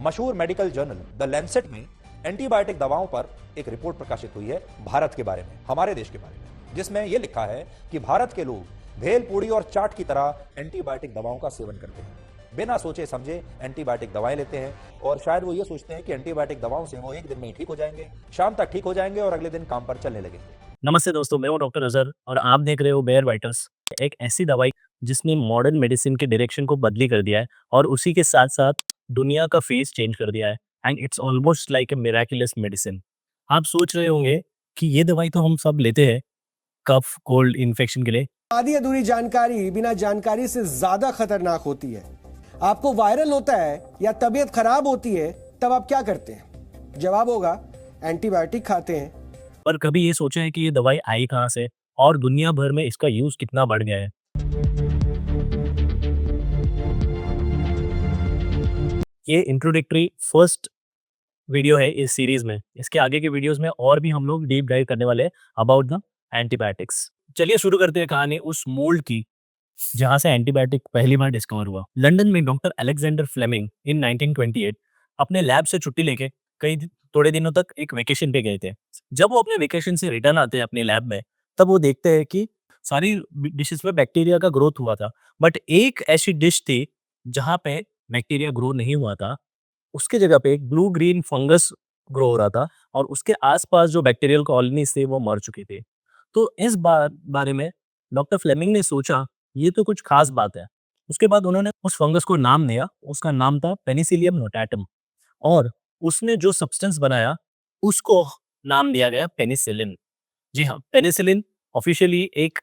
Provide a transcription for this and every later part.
मशहूर medical journal the Lancet में antibiotic दवाओं पर एक रिपोर्ट प्रकाशित हुई है भारत के बारे में, हमारे देश के बारे में, जिसमें यह लिखा है कि भारत के लोग भेल पूड़ी और चाट की तरह एंटीबायोटिक दवाओं का सेवन करते हैं, बिना सोचे समझे एंटीबायोटिक दवाएं लेते हैं और शायद वो ये सोचते हैं कि एंटीबायोटिक दवाओं से वो एक दिन में ही ठीक हो जाएंगे, शाम तक ठीक हो जाएंगे और अगले दिन काम पर चलने लगेंगे। नमस्ते दोस्तों, मैं हूं डॉक्टर अजहर और आप देख रहे हो बेयर वाइटर्स। एक ऐसी दवाई जिसने मॉडर्न मेडिसिन के डायरेक्शन को बदली कर दिया है और उसी के साथ साथ दुनिया का फेस चेंज कर दिया है। And it's almost like a miraculous medicine. आप सोच रहे होंगे कि ये दवाई तो हम सब लेते हैं कफ कोल्ड इन्फेक्शन के लिए। आधी अधूरी जानकारी बिना जानकारी से ज्यादा खतरनाक होती है। आपको वायरल होता है या तबीयत खराब होती है, तब आप क्या करते हैं? जवाब होगा एंटीबायोटिक खाते हैं। पर कभी ये सोचा है कि ये दवाई आई कहाँ से और दुनिया भर में इसका यूज कितना बढ़ गया है? ये इंट्रोडक्टरी फर्स्ट वीडियो है इस सीरीज में। इसके आगे के वीडियोस में और भी हम लोग डीप डाइव करने वाले हैं अबाउट द एंटीबायोटिक्स। चलिए शुरू करते हैं कहानी उस मोल्ड की जहां से एंटीबायोटिक पहली बार डिस्कवर हुआ। लंदन में डॉक्टर अलेक्जेंडर फ्लेमिंग इन 1928 अपने लैब से छुट्टी लेके थोड़े दिनों तक एक वेकेशन पे गए थे। जब वो अपने वेकेशन से रिटर्न आते हैं अपने लैब में, तब वो देखते हैं कि सारी डिशेस में बैक्टीरिया का ग्रोथ हुआ था, बट एक ऐसी डिश थी जहां पे बैक्टीरिया ग्रो नहीं हुआ था। उसके जगह पे एक ब्लू ग्रीन फंगस ग्रो हो रहा था और उसके आसपास जो बैक्टीरियल कॉलोनीज थे वो मर चुकी थी। तो इस बारे में डॉक्टर फ्लेमिंग ने सोचा ये तो कुछ खास बात है। उसके बाद उन्होंने उस फंगस को नाम दिया, उसका नाम था पेनिसिलियम नोटाटम। और उसने जो सब्सटेंस बनाया उसको नाम दिया गया पेनिसिलिन। जी हाँ, पेनिसिलिन ऑफिशियली एक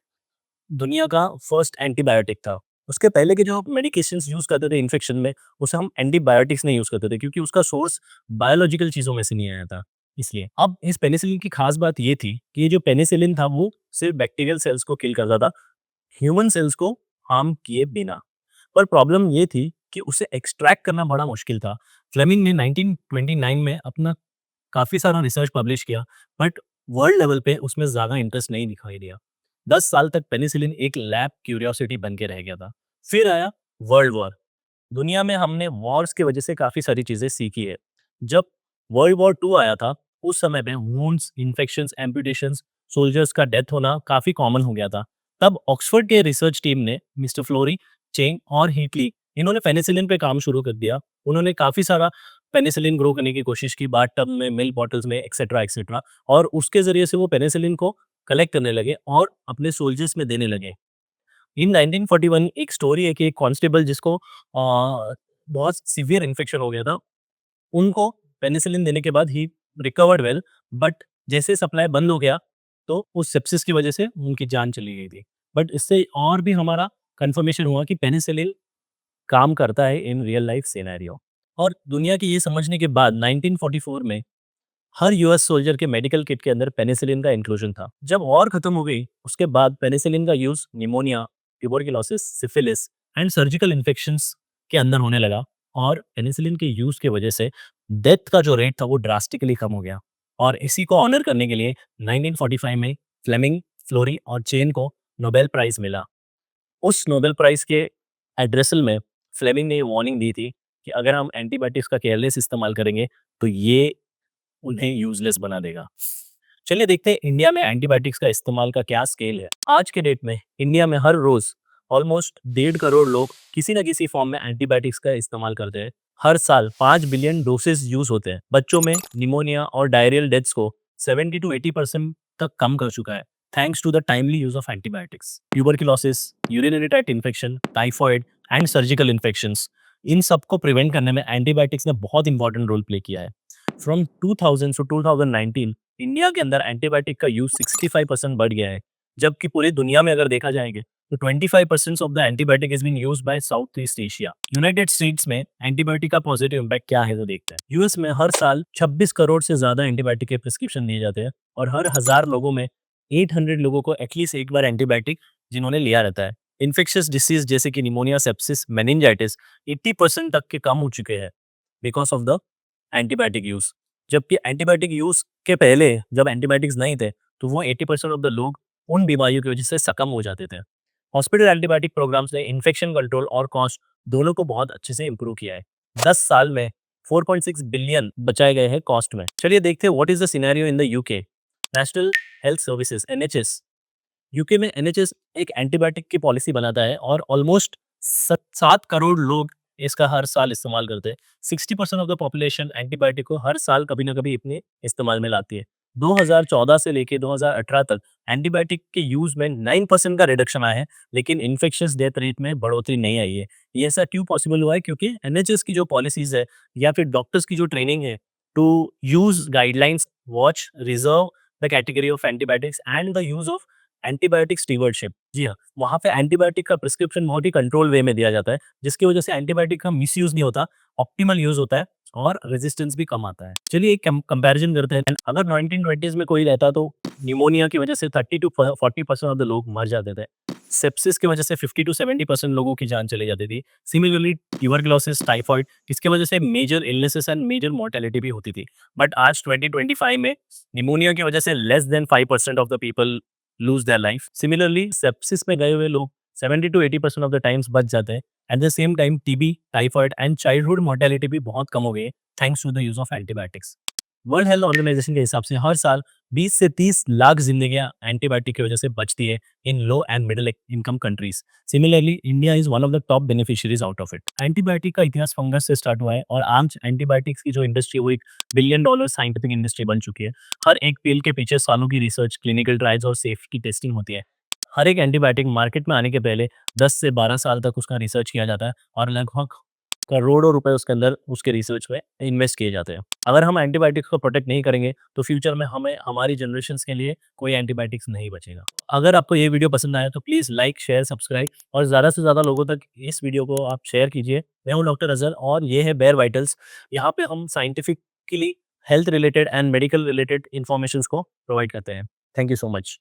दुनिया का फर्स्ट एंटीबायोटिक था। उसके पहले के जो मेडिकेशंस यूज करते थे इन्फेक्शन में, उसे हम एंटीबायोटिक्स नहीं यूज करते थे क्योंकि उसका सोर्स बायोलॉजिकल चीजों में से नहीं आया था। इसलिए अब इस पेनिसिलिन की खास बात ये थी कि ये जो पेनिसिलिन था वो सिर्फ बैक्टीरियल सेल्स को किल करता था, ह्यूमन सेल्स को हार्म किए बिना। पर प्रॉब्लम ये थी कि उसे एक्सट्रैक्ट करना बड़ा मुश्किल था। फ्लेमिंग ने 1929 में अपना काफी सारा रिसर्च पब्लिश किया, बट वर्ल्ड लेवल पे उसमें ज्यादा इंटरेस्ट नहीं दिखाई दिया। 10 साल तक पेनिसिलिन एक लैब क्यूरियोसिटी बन के रह गया था। फिर आया वर्ल्ड वॉर। दुनिया में हमने वॉर्स की वजह से काफी सारी चीजें सीखी है। जब वर्ल्ड वॉर 2 आया था, उस समय में वुंड्स, इन्फेक्शंस, एम्पुटेशंस, सोल्जर्स का डेथ होना काफी कॉमन हो गया था। तब ऑक्सफोर्ड के रिसर्च टीम ने मिस्टर फ्लोरी, चेंग और हीटली, इन्होंने पेनिसिलिन पे काम शुरू कर दिया। उन्होंने काफी सारा पेनिसिलिन ग्रो करने की कोशिश की, बाथ टब में, मिल्क बॉटल्स में, एक्सेट्रा एक्सेट्रा। और उसके जरिए से वो पेनिसिलिन को कलेक्ट करने लगे और अपने सोल्जर्स में देने लगे। इन 1941 एक स्टोरी है कि एक कांस्टेबल जिसको बहुत सीवियर इन्फेक्शन हो गया था, उनको पेनिसिलिन देने के बाद ही रिकवर्ड वेल, बट जैसे सप्लाई बंद हो गया तो उस सेप्सिस की वजह से उनकी जान चली गई थी। बट इससे और भी हमारा कंफर्मेशन हुआ कि पेनिसिलिन काम करता है इन रियल लाइफ सिनेरियो। और दुनिया की ये समझने के बाद 1944 में हर यूएस सोल्जर के मेडिकल किट के अंदर पेनिसिलिन का इंक्लूजन था। जब वॉर खत्म हो गई, उसके बाद पेनिसिलिन का use pneumonia, tuberculosis, syphilis and surgical infections के अंदर होने लगा। और पेनिसिलिन के यूज की वजह से डेथ का जो रेट था वो ड्रास्टिकली कम हो गया। और इसी को ऑनर करने के लिए 1945 में फ्लेमिंग, फ्लोरी और चेन को नोबेल प्राइज मिला। उस नोबेल प्राइज के एड्रेसल में फ्लेमिंग ने वार्निंग दी थी कि अगर हम एंटीबायोटिक्स का केयरलेस इस्तेमाल करेंगे तो ये उन्हें यूजलेस बना देगा। चलिए देखते हैं इंडिया में एंटीबायोटिक्स का इस्तेमाल का क्या स्केल है। आज के डेट में इंडिया में हर रोज ऑलमोस्ट 1.5 करोड़ लोग किसी न किसी फॉर्म में एंटीबायोटिक्स का इस्तेमाल करते हैं। हर साल 5 बिलियन डोसेज यूज होते हैं। बच्चों में निमोनिया और डायरियल डेथ्स को 70 to 80% तक कम कर चुका है, thanks to the timely use of antibiotics. Tuberculosis, urinary tract infection, typhoid and surgical infections, इन सबको प्रिवेंट करने में एंटीबायोटिक्स ने बहुत इंपॉर्टेंट रोल प्ले किया है। फ्रॉम 2000 टू 2019 इंडिया के अंदर एंटीबायोटिक का यूज 65% बढ़ गया है, जबकि पूरी दुनिया में अगर देखा जाएगा तो 25% of the antibiotic is been used by South East Asia. United States में एंटीबायोटिक का पॉजिटिव इंपैक्ट क्या है तो देखते हैं। यूएस में हर साल 26 करोड़ से ज्यादा एंटीबायोटिक के प्रिस्क्रिप्शन दिए जाते हैं और हर 1000 लोगों में 800 लोगों को एटलीस्ट एक बार एंटीबायोटिक जिन्होंने लिया रहता है। इन्फेक्शियस डिसीज जैसे कि निमोनिया, सेप्सिस, मेनिंजाइटिस 80% तक के कम हो चुके हैं because of the antibiotic use. जबकि एंटीबायोटिक यूज के पहले जब एंटीबायोटिक्स नहीं थे तो वो 80% ऑफ द लोग उन बीमारियों की वजह से सकम हो जाते थे। हॉस्पिटल एंटीबायोटिक प्रोग्राम्स ने इन्फेक्शन कंट्रोल और कॉस्ट दोनों को बहुत अच्छे से इंप्रूव किया है। 10 साल में 4.6 बिलियन बचाए गए हैं कॉस्ट में। चलिए देखते हैं what is the scenario in the UK. National health services NHS, UK में एनएचएस एक एंटीबायोटिक की पॉलिसी बनाता है और ऑलमोस्ट 7 करोड़ लोग इसका हर साल इस्तेमाल करते हैं। 60% ऑफ द पॉपुलेशन एंटीबायोटिक को हर साल कभी ना कभी अपने इस्तेमाल में लाती है। 2014 से लेके 2018 तक एंटीबायोटिक के यूज में 9% का रिडक्शन आया है, लेकिन इन्फेक्शियस डेथ रेट में बढ़ोतरी नहीं आई है। ये ऐसा क्यों पॉसिबल हुआ है? क्योंकि एनएचएस की जो पॉलिसीज है या फिर डॉक्टर्स की जो ट्रेनिंग है to use guidelines, watch, reserve the category of antibiotics and the use of antibiotic stewardship. जी हाँ, वहाँ पे एंटीबायोटिक का प्रिस्क्रिप्शन बहुत ही कंट्रोल वे में दिया जाता है, जिसकी वजह से एंटीबायोटिक का मिसयूज नहीं होता, ऑप्टिमल यूज होता है और रेजिस्टेंस भी कम आता है। चलिए एक कंपैरिजन करते हैं। अगर 1920s में कोई रहता तो न्यूमोनिया की वजह से 30 to 40% ऑफ द लोग मर जाते थे। सेप्सिस की वजह से 50 to 70% लोगों की जान चली जाती थी। सिमिलरली ट्यूबरकुलोसिस, टाइफाइड, इसकी वजह से major illnesses and major mortality भी होती थी। बट आज 2025 में निमोनिया की वजह से less than 5% of the people lose their life. Similarly sepsis में गए हुए लोग 70 to 80% ऑफ द टाइम्स बच जाते हैं। At the same time TB, typhoid and childhood mortality भी बहुत कम हो गई है thanks to the use of antibiotics. World Health Organisation के हिसाब से हर साल 20 से 30 लाख जिंदगियां एंटीबायोटिक की वजह से बचती है in low and middle income countries. Similarly India is one of the top beneficiaries out of it. Antibiotic का इतिहास फंगस से स्टार्ट हुआ है और आज एंटीबायोटिक्स की जो इंडस्ट्री वो एक $1 बिलियन साइंटिफिक इंडस्ट्री बन चुकी है। हर एक पिल के पीछे सालों की रिसर्च, क्लिनिकल ट्रायल्स और सेफ्टी टेस्टिंग होती है। हर एक एंटीबायोटिक मार्केट में आने के पहले 10 से 12 साल तक उसका रिसर्च किया जाता है और लगभग करोड़ों रुपए उसके अंदर उसके रिसर्च में इन्वेस्ट किए जाते हैं। अगर हम एंटीबायोटिक्स को प्रोटेक्ट नहीं करेंगे तो फ्यूचर में हमें हमारी जनरेशंस के लिए कोई एंटीबायोटिक्स नहीं बचेगा। अगर आपको ये वीडियो पसंद आया तो प्लीज़ लाइक, शेयर, सब्सक्राइब और ज़्यादा से ज़्यादा लोगों तक इस वीडियो को आप शेयर कीजिए। मैं हूँ डॉक्टर अज़हर और ये है बेयर वाइटल्स। यहाँ पे हम scientifically health related and medical related informations को प्रोवाइड करते हैं। Thank you so much.